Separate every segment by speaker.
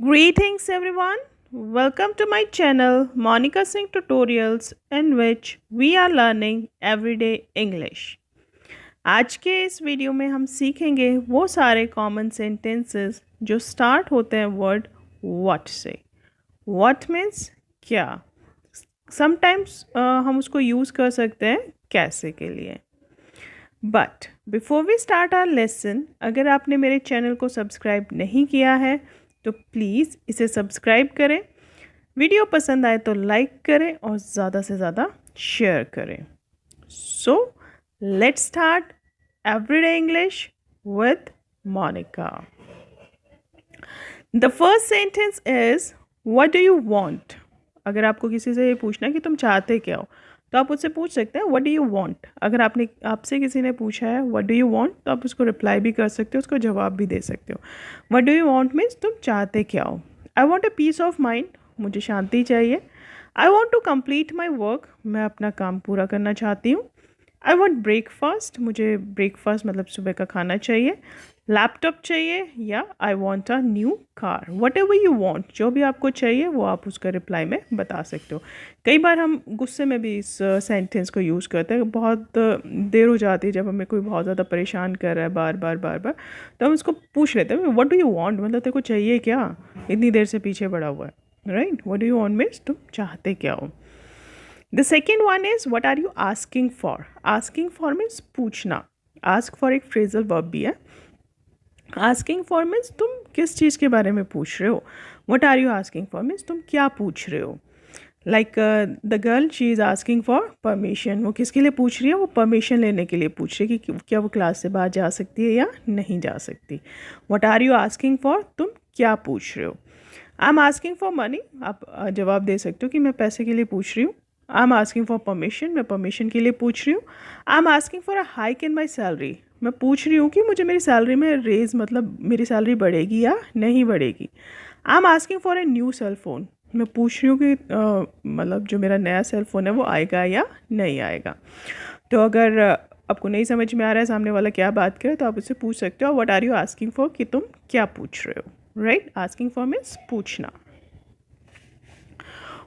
Speaker 1: Greetings everyone. Welcome to my channel Monica Singh Tutorials in which we are learning everyday English. आज के इस video में हम सीखेंगे वो सारे कॉमन सेंटेंसेस जो स्टार्ट होते हैं वर्ड व्हाट से। व्हाट मीन्स क्या। समटाइम्स हम उसको यूज़ कर सकते हैं कैसे के लिए। But before we start our lesson, अगर आपने मेरे चैनल को सब्सक्राइब नहीं किया है तो प्लीज़ इसे सब्सक्राइब करें, वीडियो पसंद आए तो लाइक करें और ज़्यादा से ज़्यादा शेयर करें। So let's start everyday English with Monica. The first sentence is what do you want. अगर आपको किसी से ये पूछना है कि तुम चाहते क्या हो तो आप उससे पूछ सकते हैं व्हाट डू यू वांट। अगर आपसे किसी ने पूछा है व्हाट डू यू वांट तो आप उसको रिप्लाई भी कर सकते हो, उसको जवाब भी दे सकते हो। What do you want means तुम चाहते क्या हो। I want a piece of mind, मुझे शांति चाहिए। I want to complete my work, मैं अपना काम पूरा करना चाहती हूँ। आई वांट ब्रेकफास्ट, मुझे ब्रेकफास्ट मतलब सुबह का खाना चाहिए। लैपटॉप चाहिए या I want a new car. Whatever you want, जो भी आपको चाहिए वो आप उसका रिप्लाई में बता सकते हो। कई बार हम गुस्से में भी इस सेंटेंस को यूज़ करते हैं। बहुत देर हो जाती है जब हमें कोई बहुत ज़्यादा परेशान कर रहा है बार बार तो हम उसको पूछ लेते हैं व्हाट डू यू वांट, मतलब तेरे को चाहिए क्या, इतनी देर से पीछे पड़ा हुआ है, right. What do you want means तुम चाहते क्या हो। The second one is what are you asking for. Asking for means पूछना। आस्क फॉर एक फ्रेजल वर्ब भी है। आस्किंग फॉर मीन्स तुम किस चीज़ के बारे में पूछ रहे हो। What are you asking for means तुम क्या पूछ रहे हो। Like the girl she is asking for permission, वो किसके लिए पूछ रही है, वो परमिशन लेने के लिए पूछ रही है कि क्या वो क्लास से बाहर जा सकती है या नहीं जा सकती। What are you asking for, तुम क्या पूछ रहे हो। I am asking for money, आप जवाब दे सकते हो कि मैं पैसे के लिए पूछ रही हूँ। आई एम आस्किंग फॉर परमिशन, मैं परमिशन के लिए पूछ रही हूँ। आई am asking for a hike in my salary, मैं पूछ रही हूँ कि मुझे मेरी सैलरी में रेज, मतलब मेरी सैलरी बढ़ेगी या नहीं बढ़ेगी। I am asking for a new cell phone, मैं पूछ रही हूँ कि मतलब जो मेरा नया सेल फ़ोन है वो आएगा या नहीं आएगा। तो अगर आपको नहीं समझ में आ रहा है सामने वाला क्या बात करे तो आप उससे पूछ सकते हो what are you asking for, कि तुम क्या पूछ रहे हो, राइट। आस्किंग फॉर मीन्स पूछना।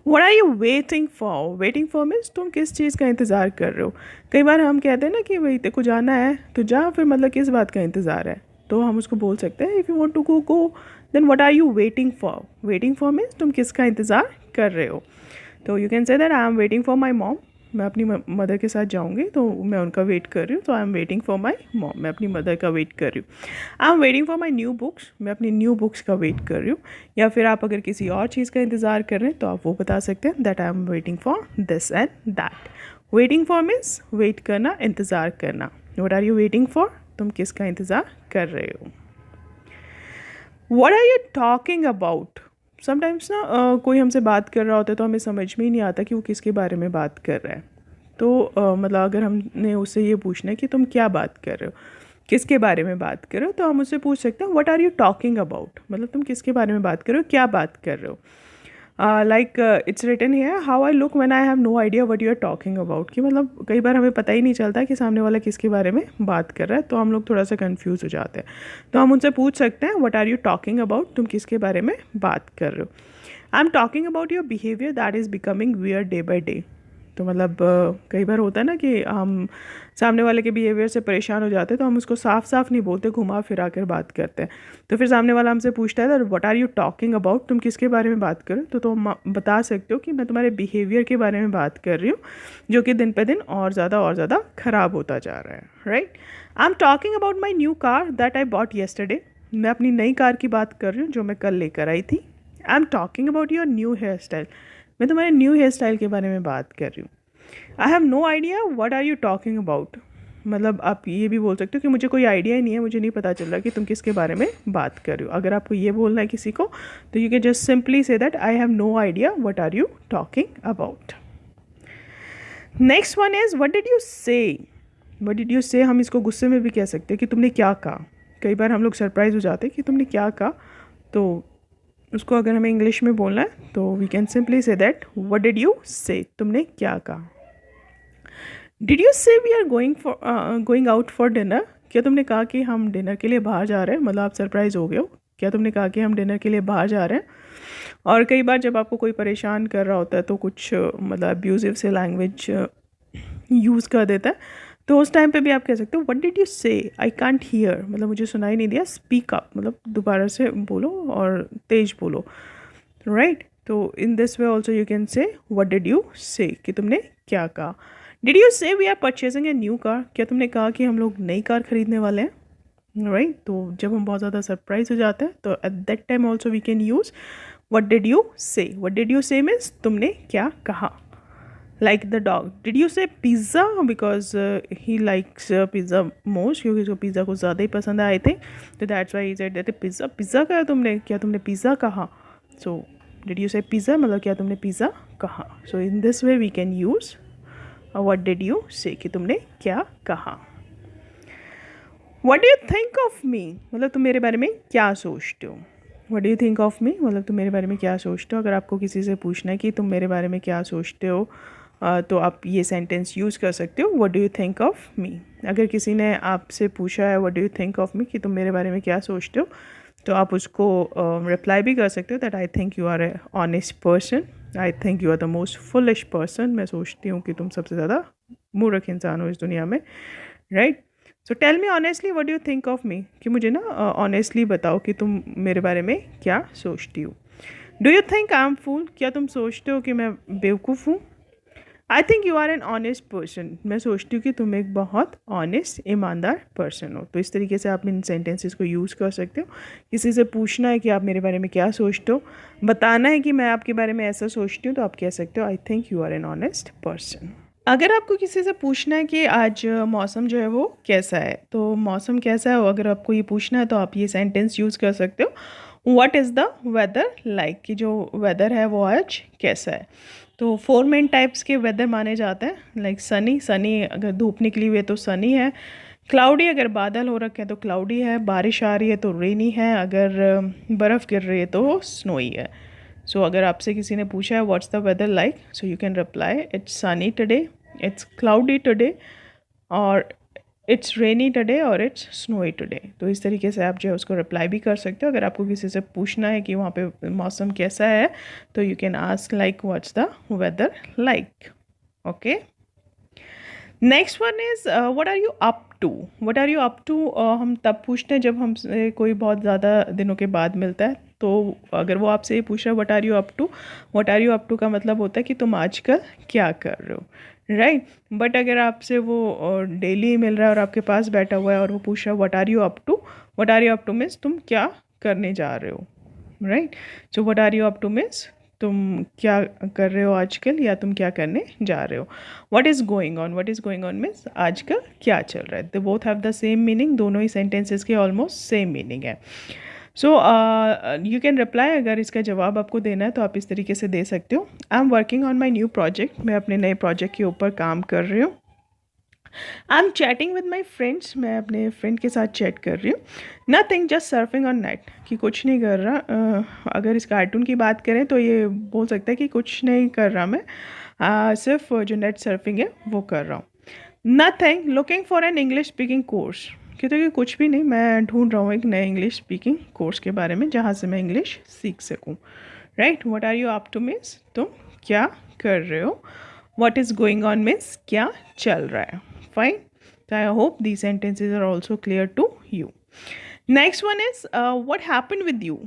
Speaker 1: What are you waiting for. Waiting for means तुम किस चीज़ का इंतज़ार कर रहे हो। कई बार हम कहते हैं ना कि भाई तेरे को जाना है तो जा, फिर मतलब किस बात का इंतज़ार है, तो हम उसको बोल सकते हैं if you want to go go, then what are you waiting for. Waiting for means तुम किसका इंतज़ार कर रहे हो। तो you can say that I am waiting for my mom, मैं अपनी मदर के साथ जाऊंगी तो मैं उनका वेट कर रही हूँ, तो आई am waiting for my mom, मैं अपनी मदर का वेट कर रही हूँ। आई am waiting for my new books, मैं अपनी न्यू बुक्स का वेट कर रही हूँ। या फिर आप अगर किसी और चीज़ का इंतज़ार कर रहे हैं तो आप वो बता सकते हैं that I am waiting for this and that. Waiting for means wait करना, इंतज़ार करना। What are you waiting for, तुम किसका इंतज़ार कर रहे हो। What are you talking about. Sometimes ना कोई हमसे बात कर रहा होता है तो हमें समझ में ही नहीं आता कि वो किसके बारे में बात कर रहा है। तो मतलब अगर हमने उससे ये पूछना है कि तुम क्या बात कर रहे हो, किसके बारे में बात कर रहे हो, तो हम उससे पूछ सकते हैं what are you talking about, मतलब तुम किसके बारे में बात कर रहे हो, क्या बात कर रहे हो। Like it's written here how I look when I have no idea what you are talking about, कि मतलब कई बार हमें पता ही नहीं चलता कि सामने वाला किसके बारे में बात कर रहा है, तो हम लोग थोड़ा सा कंफ्यूज हो जाते हैं। तो हम उनसे पूछ सकते हैं what are you talking about, तुम किसके बारे में बात कर रहे हो। I am talking about your behaviour that is becoming weird day by day. तो मतलब कई बार होता है ना कि हम सामने वाले के बिहेवियर से परेशान हो जाते हैं तो हम उसको साफ साफ नहीं बोलते, घुमा फिरा कर बात करते हैं। तो फिर सामने वाला हमसे पूछता है what are you talking about, तुम किसके बारे में बात करो, तो तुम बता सकते हो कि मैं तुम्हारे बिहेवियर के बारे में बात कर रही हूँ जो कि दिन पे दिन और ज़्यादा ख़राब होता जा रहा है, right. I am talking about my new car that I bought yesterday, मैं अपनी नई कार की बात कर रही हूँ जो मैं कल लेकर आई थी। I am talking about your new hair style, मैं तुम्हारे न्यू हेयर स्टाइल के बारे में बात कर रही हूँ। I have no idea what are you talking about, मतलब आप ये भी बोल सकते हो कि मुझे कोई आइडिया ही नहीं है, मुझे नहीं पता चल रहा कि तुम किसके बारे में बात कर रहे हो। अगर आपको ये बोलना है किसी को तो you can just simply say that I have no idea what are you talking about. Next one is what did you say. What did you say हम इसको गुस्से में भी कह सकते हैं कि तुमने क्या कहा। कई बार हम लोग सरप्राइज हो जाते हैं कि तुमने क्या कहा, तो उसको अगर हमें इंग्लिश में बोलना है तो we can simply say that what did you say, तुमने क्या कहा। Did you say we are going out for dinner, क्या तुमने कहा कि हम डिनर के लिए बाहर जा रहे हैं, मतलब आप सरप्राइज हो गए हो क्या तुमने कहा कि हम डिनर के लिए बाहर जा रहे हैं? और कई बार जब आपको कोई परेशान कर रहा होता है तो कुछ मतलब अब्यूजिव से लैंग्वेज यूज़ कर देता है, तो उस टाइम पे भी आप कह सकते हो व्हाट डिड यू से, आई कांट हियर, मतलब मुझे सुनाई नहीं दिया, स्पीक अप, मतलब दोबारा से बोलो और तेज बोलो, राइट? तो in this way also you can say what did you say, कि तुमने क्या कहा. Did you say we are purchasing a new car, क्या तुमने कहा कि हम लोग नई कार खरीदने वाले हैं, राइट? तो जब हम बहुत ज़्यादा सरप्राइज हो जाते हैं तो at that time also we can use what did you say. What did you say means तुमने क्या कहा. Like the dog, did you say pizza, because he likes pizza most, क्योंकि उसको पिज़्ज़ा को ज़्यादा ही पसंद है आई थिंक, तो that's why he said that pizza. Pizza कहा तुमने, क्या तुमने पिज़्ज़ा कहा. So did you say pizza मतलब क्या तुमने पिज़्ज़ा कहा. सो इन this way we can use what did you say, कि तुमने क्या कहा. What do you think of me, मतलब तुम मेरे बारे में क्या सोचते हो. What do you think of me मतलब तुम मेरे बारे में क्या सोचते हो. अगर आपको किसी से पूछना है कि तुम मेरे बारे में क्या सोचते हो, तो आप ये सेंटेंस यूज़ कर सकते हो, what do you think of मी. अगर किसी ने आपसे पूछा है what do you think of me, कि तुम मेरे बारे में क्या सोचते हो, तो आप उसको रिप्लाई भी कर सकते हो that I think you are a honest person, I think you are the most foolish person. मैं सोचती हूँ कि तुम सबसे ज़्यादा मूर्ख इंसान हो इस दुनिया में, right? So tell me honestly what do you think of me, कि मुझे ना ऑनेस्टली बताओ कि तुम मेरे बारे में क्या सोचती हो. Do you think I am fool, क्या तुम सोचते हो कि मैं बेवकूफ़ हूँ. I think you are an honest person, मैं सोचती हूँ कि तुम एक बहुत ऑनेस्ट ईमानदार पर्सन हो. तो इस तरीके से आप इन सेंटेंसेस को यूज़ कर सकते हो. किसी से पूछना है कि आप मेरे बारे में क्या सोचते हो, बताना है कि मैं आपके बारे में ऐसा सोचती हूँ, तो आप कह सकते हो I think you are an honest person. अगर आपको किसी से पूछना है कि आज मौसम जो है वो कैसा है, तो मौसम कैसा है, अगर आपको ये पूछना है तो आप ये सेंटेंस यूज़ कर सकते हो what is the weather like, कि जो वेदर है वो आज कैसा है. तो 4 मेन टाइप्स के वेदर माने जाते हैं, लाइक सनी, सनी अगर धूप निकली हुई है तो सनी है. क्लाउडी अगर बादल हो रखे हैं तो क्लाउडी है. बारिश आ रही है तो रेनी है. अगर बर्फ़ गिर रही है तो स्नोई है. सो अगर आपसे किसी ने पूछा है what's the weather like, so you can reply it's sunny today, it's cloudy today, और इट्स रेनी टुडे, और इट्स स्नोई टुडे. तो इस तरीके से आप जो है उसको रिप्लाई भी कर सकते हो. अगर आपको किसी से पूछना है कि वहाँ पे मौसम कैसा है, तो you can ask like what's the weather like. Okay, next one is what are you up to. What are you up to हम तब पूछते हैं जब हमसे कोई बहुत ज़्यादा दिनों के बाद मिलता है. तो अगर वो आपसे ये पूछ रहा है what are you up to, what are you up to का मतलब होता है कि तुम आजकल क्या कर रहे हो, राइट? बट अगर आपसे वो डेली मिल रहा है और आपके पास बैठा हुआ है और वो पूछ रहा है what are you up to, what are you up to means तुम क्या करने जा रहे हो, right? So what are you up to means तुम क्या कर रहे हो आजकल, या तुम क्या करने जा रहे हो. What is going on, what is going on means आजकल क्या चल रहा है. They both have the same meaning, दोनों ही सेंटेंसेस के ऑलमोस्ट सेम मीनिंग है. सो यू कैन रिप्लाई, अगर इसका जवाब आपको देना है तो आप इस तरीके से दे सकते हो. I am working on my new project, मैं अपने नए प्रोजेक्ट के ऊपर काम कर रही हूँ. I am chatting with my friends, मैं अपने फ्रेंड के साथ चैट कर रही हूँ. Nothing just surfing on net, कि कुछ नहीं कर रहा. अगर इस कार्टून की बात करें तो ये बोल सकता है कि कुछ नहीं कर रहा मैं, सिर्फ जो नेट सर्फिंग है वो कर रहा हूँ. Nothing looking for an English speaking course, कहते कि कुछ भी नहीं, मैं ढूंढ रहा हूँ एक नए इंग्लिश स्पीकिंग कोर्स के बारे में जहाँ से मैं इंग्लिश सीख सकूँ, right? What are you up to means तुम क्या कर रहे हो. What is going on means क्या चल रहा है. Fine. So I hope these sentences are also clear to you. Next one is what happened with you,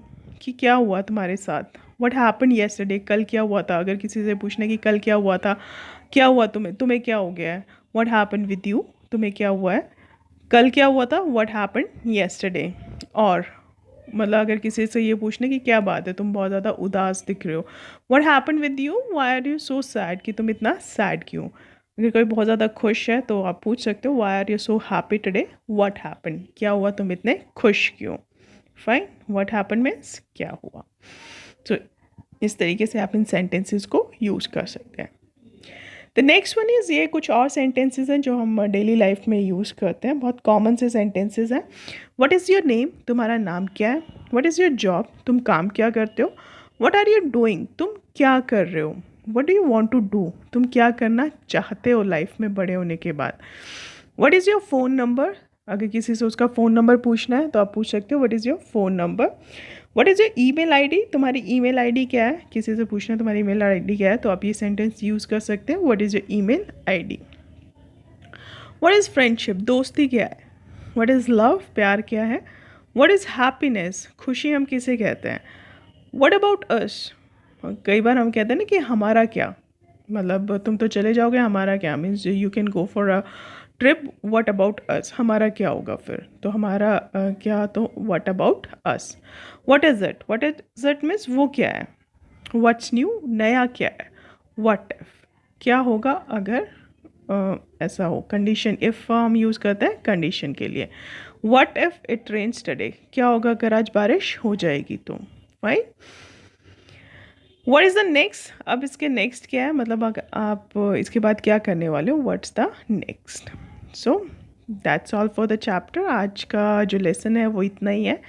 Speaker 1: कि क्या हुआ तुम्हारे साथ. What happened yesterday, कल क्या हुआ था. अगर किसी से पूछना कि कल क्या हुआ था, क्या हुआ तुम्हें क्या हो गया है. What happened with you, तुम्हें क्या हुआ है, कल क्या हुआ था. What happened yesterday. और मतलब अगर किसी से ये पूछने की क्या बात है, तुम बहुत ज़्यादा उदास दिख रहे हो. What happened with you, why are you so sad, कि तुम इतना सैड क्यों. अगर कोई बहुत ज़्यादा खुश है तो आप पूछ सकते हो why are you so happy today, what happen, क्या हुआ तुम इतने खुश क्यों. फाइन. व्हाट हैपन मीन्स क्या हुआ. तो इस तरीके से आप इन सेंटेंसेस को यूज़ कर सकते हैं. द नेक्स्ट वन इज़, ये कुछ और सेंटेंसेस हैं जो हम डेली लाइफ में यूज़ करते हैं, बहुत कॉमन से सेंटेंसेस हैं. व्हाट इज़ योर नेम, तुम्हारा नाम क्या है. व्हाट इज़ योर जॉब, तुम काम क्या करते हो. व्हाट आर यू डूइंग, तुम क्या कर रहे हो. What do you want to do, तुम क्या करना चाहते हो लाइफ में बड़े होने के बाद. What is your phone number, अगर किसी से उसका फ़ोन नंबर पूछना है तो आप पूछ सकते हो what is your phone number. What is your email ID, तुम्हारी ईमेल आईडी क्या है, किसी से पूछना है तुम्हारी ईमेल आईडी क्या है, तो आप ये सेंटेंस यूज़ कर सकते हैं what is your email ID. What is friendship, दोस्ती क्या है। व्हाट इज़ लव, प्यार क्या है। व्हाट इज़ हैप्पीनेस, खुशी हम किसे कहते हैं। व्हाट अबाउट अस, कई बार हम कहते हैं ना कि हमारा क्या, मतलब तुम तो चले जाओगे, हमारा क्या, means you can go for a trip, what about us, हमारा क्या होगा फिर, तो हमारा क्या, तो what about us. What is it means वो क्या है। व्हाट्स न्यू, नया क्या है। व्हाट इफ, क्या होगा अगर ऐसा हो, कंडीशन इफ़ हम यूज़ करते हैं कंडीशन के लिए। What if it rains today, क्या होगा अगर आज बारिश हो जाएगी तो। Fine. What is the next, अब इसके नेक्स्ट क्या है, मतलब अगर आप इसके बाद क्या करने वाले हो, what's the next. So that's all for the chapter. आज का जो लेसन है वो इतना ही है।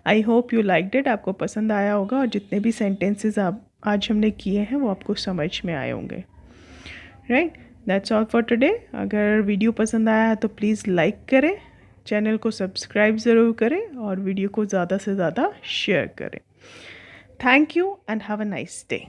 Speaker 1: I hope you liked it, आपको पसंद आया होगा और जितने भी सेंटेंसेस आप आज हमने किए हैं वो आपको समझ में आए होंगे। Right, that's all for today. अगर वीडियो पसंद आया है तो प्लीज़ लाइक करें, चैनल को सब्सक्राइब ज़रूर करें और वीडियो को ज़्यादा से ज़्यादा शेयर करें। Thank you and have a nice day.